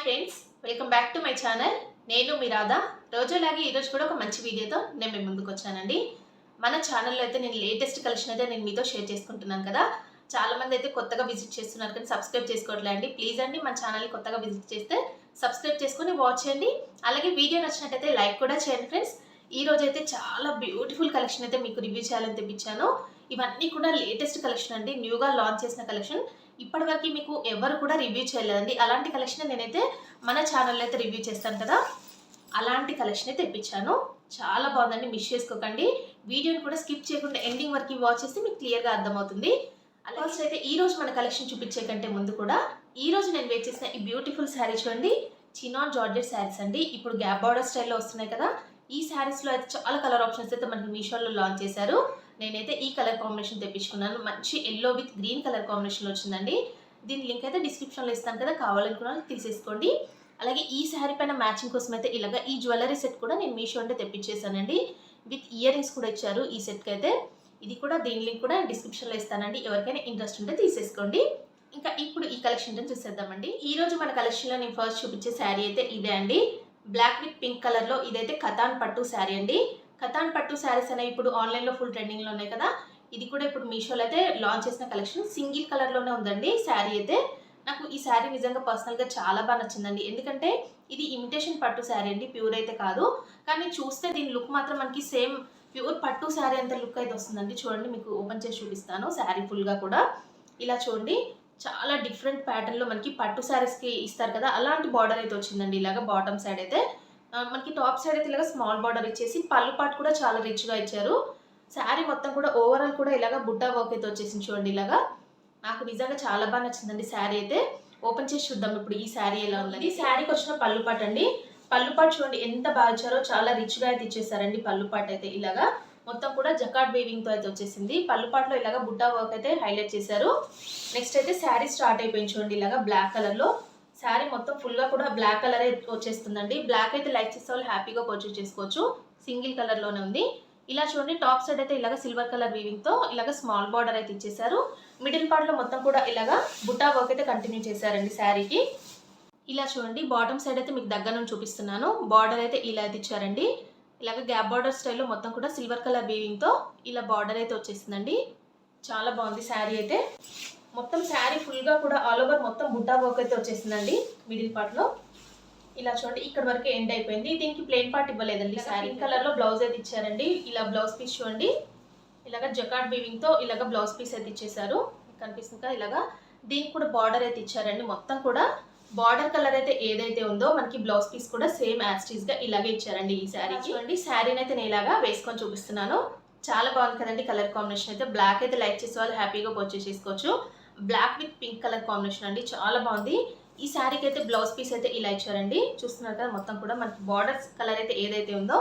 Friends, welcome back to my channel. నేను మీ రాధా. రోజులాగే ఈరోజు కూడా ఒక మంచి వీడియోతో నేను మీ ముందుకు వచ్చానండి. మన ఛానల్లో అయితే నేను లేటెస్ట్ కలెక్షన్ అయితే నేను మీతో షేర్ చేసుకుంటున్నాను కదా. చాలామంది అయితే కొత్తగా విజిట్ చేస్తున్నారు కానీ సబ్స్క్రైబ్ చేసుకోవట్లే అండి. ప్లీజ్ అండి మన ఛానల్ని కొత్తగా విజిట్ చేస్తే సబ్స్క్రైబ్ చేసుకుని వాచ్ చేయండి. అలాగే వీడియో నచ్చినట్టయితే లైక్ కూడా చేయండి ఫ్రెండ్స్. ఈ రోజు అయితే చాలా బ్యూటిఫుల్ కలెక్షన్ అయితే మీకు రివ్యూ చేయాలని తెప్పించాను. ఇవన్నీ కూడా లేటెస్ట్ కలెక్షన్ అండి, న్యూగా లాంచ్ చేసిన కలెక్షన్. ఇప్పటివరకు మీకు ఎవరు కూడా రివ్యూ చేయలేదండి. అలాంటి కలెక్షన్ నేనైతే మన ఛానల్లో అయితే రివ్యూ చేస్తాను కదా, అలాంటి కలెక్షన్ అయితే తెప్పించాను. చాలా బాగుందండి, మిస్ చేసుకోకండి. వీడియోని కూడా స్కిప్ చేయకుండా ఎండింగ్ వరకు వాచ్ చేస్తే మీకు క్లియర్గా అర్థమవుతుంది. అలాగే అయితే ఈ రోజు మన కలెక్షన్ చూపించే కంటే ముందు కూడా ఈ రోజు నేను వేర్ చేసిన ఈ బ్యూటిఫుల్ శారీ చూడండి. చినాన్ జార్జెట్ శారీస్ అండి. ఇప్పుడు గ్యాప్ బార్డర్ స్టైల్లో వస్తున్నాయి కదా. ఈ శారీస్లో అయితే చాలా కలర్ ఆప్షన్స్ అయితే మనకి మీషోలో లాంచ్ చేశారు. నేనైతే ఈ కలర్ కాంబినేషన్ తెప్పించుకున్నాను. మంచి ఎల్లో విత్ గ్రీన్ కలర్ కాంబినేషన్లో వచ్చిందండి. దీని లింక్ అయితే డిస్క్రిప్షన్లో ఇస్తాను కదా, కావాలనుకున్న వాళ్ళు తీసేసుకోండి. అలాగే ఈ శారీ పైన మ్యాచింగ్ కోసం అయితే ఇలాగా ఈ జ్యువెలరీ సెట్ కూడా నేను మీషో అంటే తెప్పించేసానండి. విత్ ఇయర్ రింగ్స్ కూడా ఇచ్చారు ఈ సెట్కి అయితే. ఇది కూడా దీని లింక్ కూడా డిస్క్రిప్షన్లో ఇస్తానండి, ఎవరికైనా ఇంట్రెస్ట్ ఉంటే తీసేసుకోండి. ఇంకా ఇప్పుడు ఈ కలెక్షన్ చూసేద్దామండి. ఈ రోజు మన కలెక్షన్లో నేను ఫస్ట్ చూపించే శారీ అయితే ఇదే అండి. బ్లాక్ విత్ పింక్ కలర్లో ఇదైతే కతాన్ పట్టు శారీ అండి. కతాన్ పట్టు శారీస్ అనేవి ఇప్పుడు ఆన్లైన్లో ఫుల్ ట్రెండింగ్లో ఉన్నాయి కదా. ఇది కూడా ఇప్పుడు మీషోలో అయితే లాంచ్ చేసిన కలెక్షన్. సింగిల్ కలర్లోనే ఉందండి శారీ అయితే. నాకు ఈ శారీ నిజంగా పర్సనల్గా చాలా బాగా నచ్చిందండి. ఎందుకంటే ఇది ఇమిటేషన్ పట్టు శారీ అండి, ప్యూర్ అయితే కాదు. కానీ చూస్తే దీని లుక్ మాత్రం మనకి సేమ్ ప్యూర్ పట్టు శారీ అంత లుక్ అయితే వస్తుందండి. చూడండి, మీకు ఓపెన్ చేసి చూపిస్తాను శారీ ఫుల్గా కూడా. ఇలా చూడండి, చాలా డిఫరెంట్ ప్యాటర్న్లో మనకి పట్టు శారీస్కి ఇస్తారు కదా, అలాంటి బార్డర్ అయితే వచ్చిందండి. ఇలాగ బాటమ్ సైడ్ అయితే మనకి టాప్ సైడ్ అయితే ఇలాగ స్మాల్ బార్డర్ ఇచ్చేసి పళ్ళు పాటు కూడా చాలా రిచ్గా ఇచ్చారు. శారీ మొత్తం కూడా ఓవరాల్ కూడా ఇలాగ బుట్టా వర్క్ అయితే వచ్చేసింది చూడండి. ఇలాగా నాకు నిజంగా చాలా బాగా నచ్చిందండి శారీ అయితే. ఓపెన్ చేసి చూద్దాం ఇప్పుడు ఈ శారీ ఎలా ఉందండి. ఈ శారీకి వచ్చిన పళ్ళు పాటు అండి. పళ్ళు పాటు చూడండి ఎంత బాగా ఇచ్చారో, చాలా రిచ్గా అయితే ఇచ్చేసారండి. పళ్ళు పాటు అయితే ఇలాగా మొత్తం కూడా జకాట్ వీవింగ్తో అయితే వచ్చేసింది. పళ్ళు పాటులో ఇలాగ బుట్టా వర్క్ అయితే హైలైట్ చేశారు. నెక్స్ట్ అయితే శారీ స్టార్ట్ అయిపోయింది చూడండి ఇలాగా బ్లాక్ కలర్లో. శారీ మొత్తం ఫుల్గా కూడా బ్లాక్ కలర్ వచ్చేస్తుందండి. బ్లాక్ అయితే లైక్ చేసే వాళ్ళు హ్యాపీగా పర్చేస్ చేసుకోవచ్చు. సింగిల్ కలర్లోనే ఉంది. ఇలా చూడండి, టాప్ సైడ్ అయితే ఇలాగ సిల్వర్ కలర్ వీవింగ్తో ఇలాగ స్మాల్ బార్డర్ అయితే ఇచ్చేసారు. మిడిల్ పార్ట్లో మొత్తం కూడా ఇలాగ బుట్టా వర్క్ అయితే కంటిన్యూ చేశారండి శారీకి. ఇలా చూడండి, బాటమ్ సైడ్ అయితే మీకు దగ్గర నుంచి చూపిస్తున్నాను. బార్డర్ అయితే ఇలా అయితే ఇచ్చారండి. ఇలాగ గ్యాప్ బార్డర్ స్టైల్లో మొత్తం కూడా సిల్వర్ కలర్ వీవింగ్తో ఇలా బార్డర్ అయితే వచ్చేసిందండి. చాలా బాగుంది శారీ అయితే. మొత్తం శారీ ఫుల్గా కూడా ఆల్ ఓవర్ మొత్తం బుట్టా వర్క్ అయితే వచ్చేసిందండి. మిడిల్ పార్ట్లో ఇలా చూడండి, ఇక్కడ వరకు ఎండ్ అయిపోయింది. దీనికి ప్లెయిన్ పార్ట్ ఇవ్వలేదండి. శారీ కలర్లో బ్లౌజ్ అయితే ఇచ్చారండి. ఇలా బ్లౌజ్ పీస్ చూడండి, ఇలాగ జకాట్ వీవింగ్తో ఇలాగ బ్లౌజ్ పీస్ అయితే ఇచ్చేసారు. కనిపిస్తుంది కదా ఇలాగా. దీనికి కూడా బార్డర్ అయితే ఇచ్చారండి. మొత్తం కూడా బార్డర్ కలర్ అయితే ఏదైతే ఉందో మనకి బ్లౌజ్ పీస్ కూడా సేమ్ యాస్టీస్గా ఇలాగే ఇచ్చారండి. ఈ శారీ చూడండి, శారీని అయితే నేను ఇలాగా వేసుకొని చూపిస్తున్నాను. చాలా బాగుంది కదండి కలర్ కాంబినేషన్ అయితే. బ్లాక్ అయితే లైక్ చేసే వాళ్ళు హ్యాపీగా పర్చేస్ చేసుకోవచ్చు. Black with pink colour combination అండి, చాలా బాగుంది. ఈ శారీకి అయితే బ్లౌజ్ పీస్ అయితే ఇలా ఇచ్చారండి. చూస్తున్నారు కదా, మొత్తం కూడా మనకి బార్డర్ కలర్ అయితే ఏదైతే ఉందో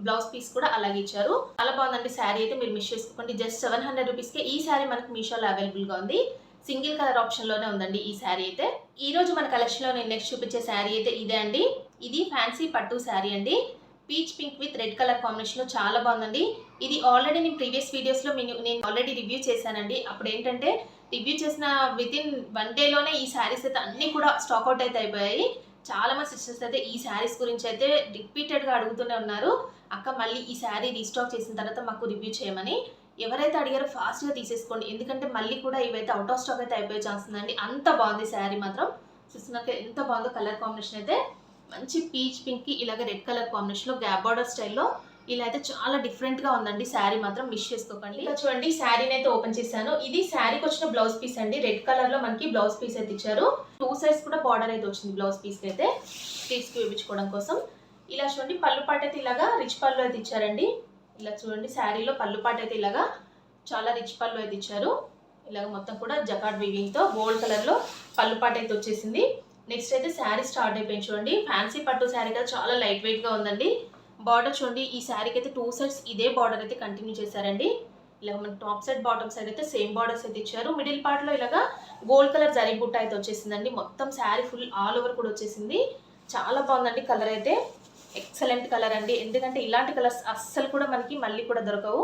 బ్లౌజ్ పీస్ కూడా అలాగే ఇచ్చారు. చాలా బాగుందండి శారీ అయితే, మీరు మిస్ చేసుకోండి. జస్ట్ 700 రూపీస్కే ఈ శారీ మనకి మీషోలో అవైలబుల్గా ఉంది. సింగిల్ కలర్ ఆప్షన్లోనే ఉందండి ఈ శారీ అయితే. ఈ రోజు మన కలెక్షన్లో నేను నెక్స్ట్ చూపించే శారీ అయితే ఇదే అండి. ఇది ఫ్యాన్సీ పట్టు శారీ అండి. Peach pink with red colour కాంబినేషన్లో చాలా బాగుందండి. ఇది ఆల్రెడీ నేను ప్రీవియస్ వీడియోస్లో నేను ఆల్రెడీ రివ్యూ చేశానండి. అప్పుడు ఏంటంటే రివ్యూ చేసిన వితిన్ 1 డేలోనే ఈ శారీస్ అయితే అన్నీ కూడా స్టాక్అవుట్ అయితే అయిపోయాయి. చాలా మంది సిస్టర్స్ అయితే ఈ శారీస్ గురించి అయితే రిపీటెడ్గా అడుగుతూనే ఉన్నారు, అక్క మళ్ళీ ఈ శారీ రీస్టాక్ చేసిన తర్వాత మాకు రివ్యూ చేయమని. ఎవరైతే అడిగారో ఫాస్ట్గా తీసేసుకోండి, ఎందుకంటే మళ్ళీ కూడా ఇవైతే అవుట్ ఆఫ్ స్టాక్ అయితే అయిపోయే ఛాన్స్ ఉందండి. అంత బాగుంది శారీ మాత్రం. చూస్తున్నాక ఎంత బాగుందో కలర్ కాంబినేషన్ అయితే. మంచి పీచ్ పింక్కి ఇలాగ రెడ్ కలర్ కాంబినేషన్లో గ్యాప్ బార్డర్ స్టైల్లో ఇలా అయితే చాలా డిఫరెంట్గా ఉందండి. శారీ మాత్రం మిస్ చేసుకోకండి. ఇలా చూడండి, శారీని అయితే ఓపెన్ చేశాను. ఇది శారీకి వచ్చిన బ్లౌజ్ పీస్ అండి. రెడ్ కలర్లో మనకి బ్లౌజ్ పీస్ అయితే ఇచ్చారు. 2 సైడ్స్ కూడా బార్డర్ అయితే వచ్చింది బ్లౌజ్ పీస్కి అయితే, స్లీవ్స్కి వేయించుకోవడం కోసం. ఇలా చూడండి, పళ్ళు పాటు అయితే ఇలాగా రిచ్ పళ్ళు అయితే ఇచ్చారండి. ఇలా చూడండి, శారీలో పళ్ళు పాటు అయితే ఇలాగా చాలా రిచ్ పళ్ళు అయితే ఇచ్చారు. ఇలాగ మొత్తం కూడా జకాట్ వీవింగ్తో గోల్డ్ కలర్లో పళ్ళు పాటు అయితే వచ్చేసింది. నెక్స్ట్ అయితే శారీ స్టార్ట్ అయిపోయింది చూడండి. ఫ్యాన్సీ పట్టు శారీ కదా, చాలా లైట్ వెయిట్గా ఉందండి. బార్డర్ చూడండి, ఈ శారీకి అయితే 2 సైడ్స్ ఇదే బార్డర్ అయితే కంటిన్యూ చేశారండి. ఇలా మన టాప్ సైడ్ బాటమ్ సైడ్ అయితే సేమ్ బార్డర్స్ అయితే ఇచ్చారు. మిడిల్ పార్ట్లో ఇలాగా గోల్డ్ కలర్ జరీ బుట్ట అయితే వచ్చేసిందండి. మొత్తం శారీ ఫుల్ ఆల్ ఓవర్ కూడా వచ్చేసింది. చాలా బాగుందండి కలర్ అయితే. ఎక్సలెంట్ కలర్ అండి. ఎందుకంటే ఇలాంటి కలర్స్ అస్సలు కూడా మనకి మళ్ళీ కూడా దొరకవు.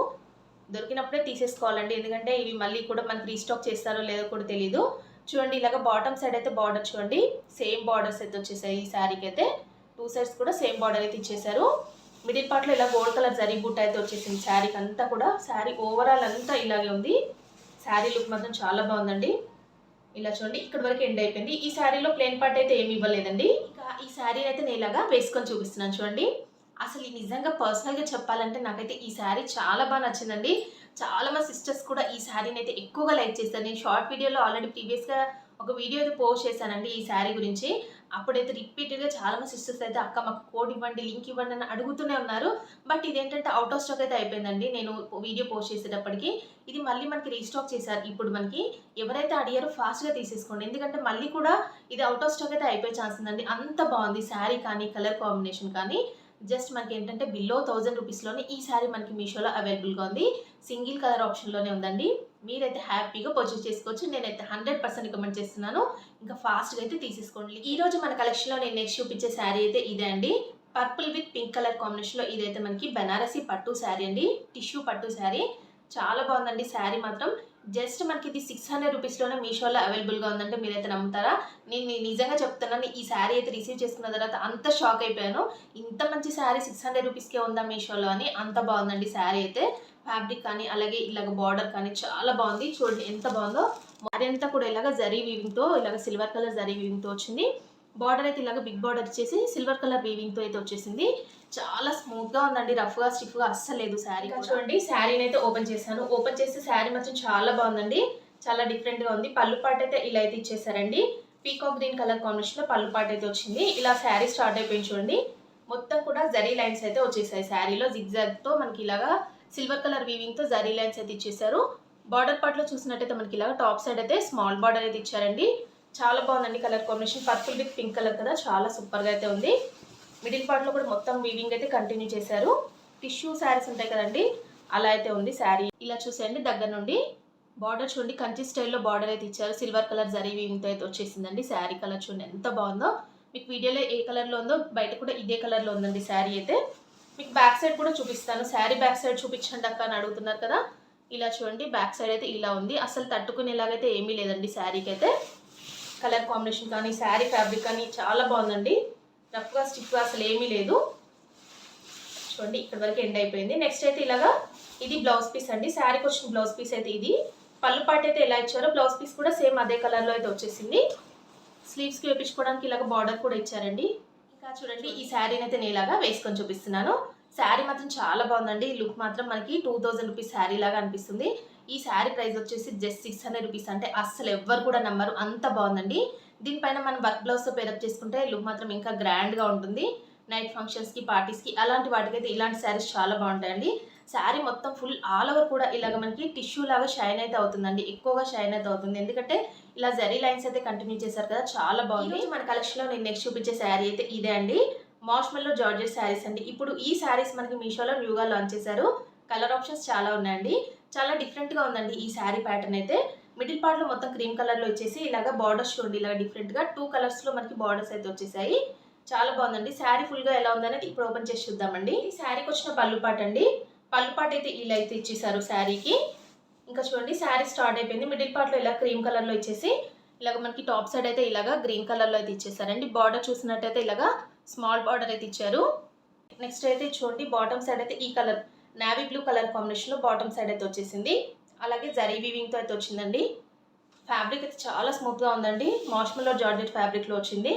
దొరికినప్పుడే తీసేసుకోవాలండి, ఎందుకంటే ఇవి మళ్ళీ కూడా మనకి రీస్టాక్ చేస్తారో లేదో కూడా తెలీదు. చూడండి ఇలాగ బాటమ్ సైడ్ అయితే బార్డర్ చూడండి సేమ్ బార్డర్స్ అయితే వచ్చేసాయి ఈ శారీకి అయితే. 2 సైడ్స్ కూడా సేమ్ బార్డర్ అయితే ఇచ్చేసారు. మిడిల్ పార్ట్లో ఇలా గోల్డ్ కలర్ జరీ బుట్ట అయితే వచ్చేసింది శారీకి అంతా కూడా. శారీ ఓవరాల్ అంతా ఇలాగే ఉంది. శారీ లుక్ మాత్రం చాలా బాగుందండి. ఇలా చూడండి ఇక్కడ వరకు ఎండ్ అయిపోయింది. ఈ శారీలో ప్లెయిన్ పార్ట్ అయితే ఏమి ఇవ్వలేదండి. ఇంకా ఈ శారీ అయితే నేను ఇలాగా వేసుకొని చూపిస్తున్నాను చూడండి. అసలు నిజంగా పర్సనల్గా చెప్పాలంటే నాకైతే ఈ శారీ చాలా బాగా నచ్చిందండి. చాలా మంది సిస్టర్స్ కూడా ఈ శారీని అయితే ఎక్కువగా లైక్ చేశారు. నేను షార్ట్ వీడియోలో ఆల్రెడీ ప్రీవియస్గా ఒక వీడియో అయితే పోస్ట్ చేశానండి ఈ శారీ గురించి. అప్పుడైతే రిపీటెడ్గా చాలా మంది సిస్టర్స్ అయితే అక్క మాకు కోడ్ ఇవ్వండి, లింక్ ఇవ్వండి అని అడుగుతూనే ఉన్నారు. బట్ ఇదేంటంటే అవుట్ ఆఫ్ స్టాక్ అయితే అయిపోయిందండి నేను వీడియో పోస్ట్ చేసేటప్పటికి. ఇది మళ్ళీ మనకి రీస్టాక్ చేశారు. ఇప్పుడు మనకి ఎవరైతే అడిగారో ఫాస్ట్గా తీసేసుకోండి, ఎందుకంటే మళ్ళీ కూడా ఇది అవుట్ ఆఫ్ స్టాక్ అయితే అయిపోయే ఛాన్స్ ఉందండి. అంత బాగుంది శారీ కానీ కలర్ కాంబినేషన్ కానీ. జస్ట్ మనకి ఏంటంటే బిలో 1000 రూపీస్లోనే ఈ శారీ మనకి మీషోలో అవైలబుల్గా ఉంది. సింగిల్ కలర్ ఆప్షన్లోనే ఉందండి. మీరైతే హ్యాపీగా పర్చేస్ చేసుకోవచ్చు. నేనైతే 100% రికమెండ్ చేస్తున్నాను. ఇంకా ఫాస్ట్గా అయితే తీసేసుకోండి. ఈ రోజు మన కలెక్షన్లో నేను నెక్స్ట్ చూపించే శారీ అయితే ఇదే అండి. పర్పుల్ విత్ పింక్ కలర్ కాంబినేషన్లో ఇదైతే మనకి బనారసి పట్టు శారీ అండి. టిష్యూ పట్టు శారీ చాలా బాగుందండి. శారీ మాత్రం జస్ట్ మనకి ఇది 600 రూపీస్లోనే మీషోలో అవైలబుల్గా ఉందంటే మీరైతే నమ్ముతారా? నేను నిజంగా చెప్తున్నాను, ఈ శారీ అయితే రిసీవ్ చేసుకున్న తర్వాత అంత షాక్ అయిపోయాను. ఇంత మంచి శారీ 600 రూపీస్కే ఉందా మీషోలో అని. అంత బాగుందండి శారీ అయితే. ఫ్యాబ్రిక్ కానీ అలాగే ఇలాగ బార్డర్ కానీ చాలా బాగుంది. చూడండి ఎంత బాగుందో. శారీ అంతా కూడా ఇలాగ జరీ వీవింగ్తో ఇలాగ సిల్వర్ కలర్ జరీ వీవింగ్తో వచ్చింది. బార్డర్ అయితే ఇలాగ బిగ్ బార్డర్ ఇచ్చేసి సిల్వర్ కలర్ వీవింగ్తో అయితే వచ్చేసింది. చాలా స్మూత్గా ఉందండి. రఫ్గా స్టిఫ్గా అస్సలు లేదు శారీ. చూడండి శారీని అయితే ఓపెన్ చేశాను. ఓపెన్ చేస్తే శారీ మాత్రం చాలా బాగుందండి. చాలా డిఫరెంట్గా ఉంది. పళ్ళు పాట అయితే ఇలా అయితే ఇచ్చేసారండి. పీకాక్ గ్రీన్ కలర్ కాంబినేషన్లో పళ్ళు పాట అయితే వచ్చింది. ఇలా శారీ స్టార్ట్ అయిపోయింది చూడండి. మొత్తం కూడా జరీ లైన్స్ అయితే వచ్చేసాయి శారీలో. జిగ్జాగ్తో మనకి ఇలాగా సిల్వర్ కలర్ వీవింగ్తో జరీ లైన్స్ అయితే ఇచ్చేసారు. బార్డర్ పార్ట్లో చూసినట్టయితే మనకి ఇలాగ టాప్ సైడ్ అయితే స్మాల్ బార్డర్ అయితే ఇచ్చారండి. చాలా బాగుందండి colour combination. Purple with pink colour కదా, చాలా సూపర్గా అయితే ఉంది. మిడిల్ పార్ట్లో కూడా మొత్తం వీవింగ్ అయితే కంటిన్యూ చేశారు. టిష్యూ శారీస్ ఉంటాయి కదండి, అలా అయితే ఉంది శారీ. ఇలా చూసేయండి దగ్గర నుండి. బార్డర్ చూడండి కంచి స్టైల్లో బార్డర్ అయితే ఇచ్చారు. సిల్వర్ కలర్ జరీ వీవింగ్తో అయితే వచ్చేసిందండి. శారీ కలర్ చూడండి ఎంత బాగుందో. మీకు వీడియోలో ఏ కలర్లో ఉందో బయట కూడా ఇదే కలర్లో ఉందండి శారీ అయితే. మీకు బ్యాక్ సైడ్ కూడా చూపిస్తాను. శారీ బ్యాక్ సైడ్ చూపించండి అక్క అని అడుగుతున్నారు కదా. ఇలా చూడండి బ్యాక్ సైడ్ అయితే ఇలా ఉంది. అసలు తట్టుకునేలాగైతే ఏమీ లేదండి శారీకి అయితే. కలర్ కాంబినేషన్ కానీ శారీ ఫ్యాబ్రిక్ కానీ చాలా బాగుందండి. రఫ్గా స్టిఫ్గా అసలు ఏమీ లేదు. చూడండి ఇక్కడ వరకు ఎండ్ అయిపోయింది. నెక్స్ట్ అయితే ఇలాగా ఇది బ్లౌజ్ పీస్ అండి. శారీకి వచ్చిన బ్లౌజ్ పీస్ అయితే ఇది. పళ్ళు పాట అయితే ఎలా ఇచ్చారో బ్లౌజ్ పీస్ కూడా సేమ్ అదే కలర్లో అయితే వచ్చేసింది. స్లీవ్స్కి వేపించుకోవడానికి ఇలాగ బార్డర్ కూడా ఇచ్చారండి. ఇంకా చూడండి ఈ శారీని అయితే నేను ఇలాగా వేసుకొని చూపిస్తున్నాను. శారీ మాత్రం చాలా బాగుందండి. లుక్ మాత్రం మనకి 2000 రూపీస్ శారీ లాగా అనిపిస్తుంది. ఈ శారీ ప్రైస్ వచ్చేసి జస్ట్ 600 రూపీస్. అంటే అస్సలు ఎవ్వరు కూడా నమ్మరు, అంత బాగుందండి. దీనిపైన మనం వర్క్ బ్లౌజ్తో పేరప్ చేసుకుంటే లుక్ మాత్రం ఇంకా గ్రాండ్గా ఉంటుంది. నైట్ ఫంక్షన్స్కి పార్టీస్కి అలాంటి వాటికైతే ఇలాంటి శారీస్ చాలా బాగుంటాయండి. శారీ మొత్తం ఫుల్ ఆల్ ఓవర్ కూడా ఇలాగ మనకి టిష్యూ లాగా షైన్ అయితే అవుతుందండి. ఎక్కువగా షైన్ అయితే అవుతుంది, ఎందుకంటే ఇలా జరీ లైన్స్ అయితే కంటిన్యూ చేశారు కదా, చాలా బాగుంది. మన కలెక్షన్లో నేను నెక్స్ట్ చూపించే శారీ అయితే ఇదే అండి. మార్ష్మెల్లో జార్జెట్ శారీస్ అండి. ఇప్పుడు ఈ శారీస్ మనకి మీషోలో న్యూగా లాంచ్ చేశారు. కలర్ ఆప్షన్స్ చాలా ఉన్నాయండి. చాలా డిఫరెంట్గా ఉందండి ఈ శారీ ప్యాటర్న్ అయితే. మిడిల్ పార్ట్లో మొత్తం క్రీమ్ కలర్లో వచ్చేసి ఇలాగ బార్డర్స్ చూడండి ఇలాగ డిఫరెంట్గా 2 కలర్స్లో మనకి బార్డర్స్ అయితే వచ్చేసాయి. చాలా బాగుందండి. శారీ ఫుల్గా ఎలా ఉందనేది ఇప్పుడు ఓపెన్ చేసి చూద్దామండి. ఈ శారీకి వచ్చిన పళ్ళు పాట అండి. పళ్ళు పాట అయితే ఇలా అయితే ఇచ్చేసారు శారీకి. ఇంకా చూడండి శారీ స్టార్ట్ అయిపోయింది. మిడిల్ పార్ట్లో ఇలా క్రీమ్ కలర్లో ఇచ్చేసి ఇలాగ మనకి టాప్ సైడ్ అయితే ఇలాగ గ్రీన్ కలర్లో అయితే ఇచ్చేసారండి. బార్డర్ చూసినట్టయితే ఇలాగ స్మాల్ బార్డర్ అయితే ఇచ్చారు. నెక్స్ట్ అయితే చూడండి బాటమ్ సైడ్ అయితే ఈ కలర్ నావీ బ్లూ కలర్ కాంబినేషన్లో బాటమ్ సైడ్ అయితే వచ్చేసింది. అలాగే జరీ వీవింగ్తో అయితే వచ్చిందండి. ఫ్యాబ్రిక్ అయితే చాలా స్మూత్గా ఉందండి. మార్ష్మెల్లో జార్జెట్ ఫ్యాబ్రిక్లో వచ్చింది.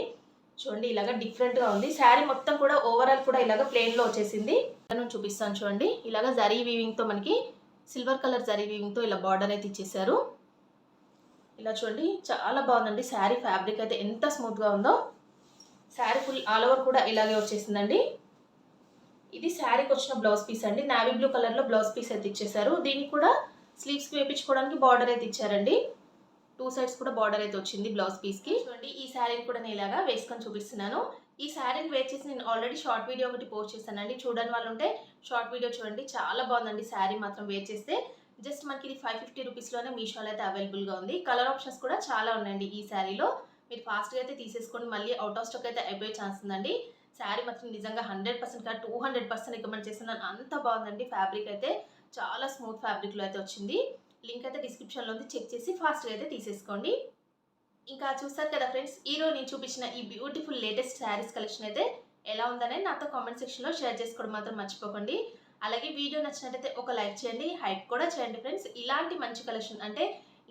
చూడండి ఇలాగ డిఫరెంట్గా ఉంది. శారీ మొత్తం కూడా ఓవరాల్ కూడా ఇలాగ ప్లెయిన్లో వచ్చేసింది. నేను చూపిస్తాను చూడండి. ఇలాగ జరీ వీవింగ్తో మనకి సిల్వర్ కలర్ జరీ వీవింగ్తో ఇలా బార్డర్ అయితే ఇచ్చేసారు. ఇలా చూడండి చాలా బాగుందండి. శారీ ఫ్యాబ్రిక్ అయితే ఎంత స్మూత్గా ఉందో. శారీ ఫుల్ ఆల్ ఓవర్ కూడా ఇలాగే వచ్చేసిందండి. ఇది శారీకి వచ్చిన బ్లౌజ్ పీస్ అండి. నావీ బ్లూ కలర్లో బ్లౌజ్ పీస్ అయితే ఇచ్చేసారు. దీనికి కూడా స్లీవ్స్కి వేయించుకోవడానికి బార్డర్ అయితే ఇచ్చారండి. 2 సైడ్స్ కూడా బార్డర్ అయితే వచ్చింది బ్లౌజ్ పీస్కి. చూడండి ఈ శారీని కూడా నేను ఇలాగా వేసుకొని చూపిస్తున్నాను. ఈ శారీని వేర్ చేసి నేను ఆల్రెడీ షార్ట్ వీడియో ఒకటి పోస్ట్ చేశానండి. చూడని వాళ్ళు ఉంటే షార్ట్ వీడియో చూడండి. చాలా బాగుందండి శారీ మాత్రం వేర్ చేస్తే. జస్ట్ మనకి ఇది 550 రూపీస్లోనే మీషోలో అయితే అవైలబుల్గా ఉంది. కలర్ ఆప్షన్స్ కూడా చాలా ఉన్నాయండి ఈ శారీలో. మీరు ఫాస్ట్గా అయితే తీసేసుకొని మళ్ళీ అవుట్ ఆఫ్ స్టాక్ అయితే అయిపోయే ఛాన్స్ ఉందండి. శారీ మాత్రం నిజంగా 100% కాదు 200% రికమెండ్ చేస్తున్నాను. అంత బాగుందండి. ఫ్యాబ్రిక్ అయితే చాలా స్మూత్ ఫ్యాబ్రిక్లో అయితే వచ్చింది. లింక్ అయితే డిస్క్రిప్షన్లో ఉంది, చెక్ చేసి ఫాస్ట్గా అయితే తీసేసుకోండి. ఇంకా చూసారు కదా ఫ్రెండ్స్, ఈరోజు నేను చూపించిన ఈ బ్యూటిఫుల్ లేటెస్ట్ శారీస్ కలెక్షన్ అయితే ఎలా ఉందనే నాతో కామెంట్ సెక్షన్లో షేర్ చేసుకోవడం మాత్రం మర్చిపోకండి. అలాగే వీడియో నచ్చినట్టయితే ఒక లైక్ చేయండి, హైప్ కూడా చేయండి ఫ్రెండ్స్. ఇలాంటి మంచి కలెక్షన్ అంటే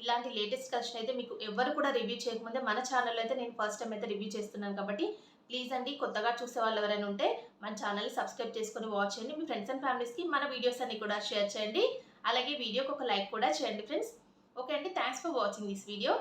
ఇలాంటి లేటెస్ట్ కలెక్షన్ అయితే మీకు ఎవరు కూడా రివ్యూ చేయకముందే మన ఛానల్లో అయితే నేను ఫస్ట్ టైం అయితే రివ్యూ చేస్తున్నాను కాబట్టి ప్లీజ్ అండి, కొత్తగా చూసే వాళ్ళు ఎవరైనా ఉంటే మన ఛానల్ని సబ్స్క్రైబ్ చేసుకొని వాచ్ చేయండి. మీ ఫ్రెండ్స్ అండ్ ఫ్యామిలీస్కి మన వీడియోస్ అన్ని కూడా షేర్ చేయండి. అలాగే వీడియోకి ఒక లైక్ కూడా చేయండి ఫ్రెండ్స్. ఓకే అండి, thanks for watching this video.